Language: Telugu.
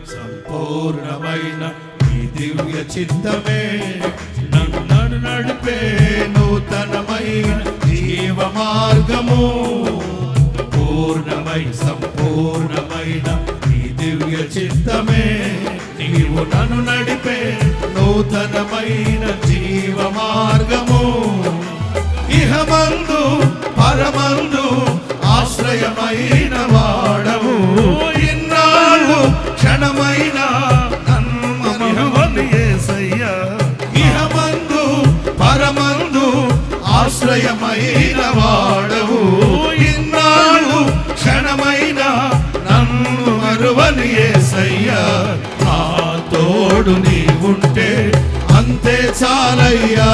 సంపూర్ణమైన నీ దివ్య చిత్తమే నన్ను నడిపే నూతనమైన జీవ మార్గము. సంపూర్ణమైన నీ దివ్య చిత్తమే నీవు నన్ను నడిపే నూతనమైన జీవ మార్గము. ఇహమందు పరమందు ఆశ్రయమైన వాడవు. ఇన్నాళ్ళు క్షణమైన నన్ను యేసయ్యా. ఇహమందు పరమందు ఆశ్రయమైన వాడవు. ఇన్నాళ్ళు క్షణమైన నన్ను మరువని యేసయ్యా. నా తోడు నీవుంటే అంతే చాలయ్యా.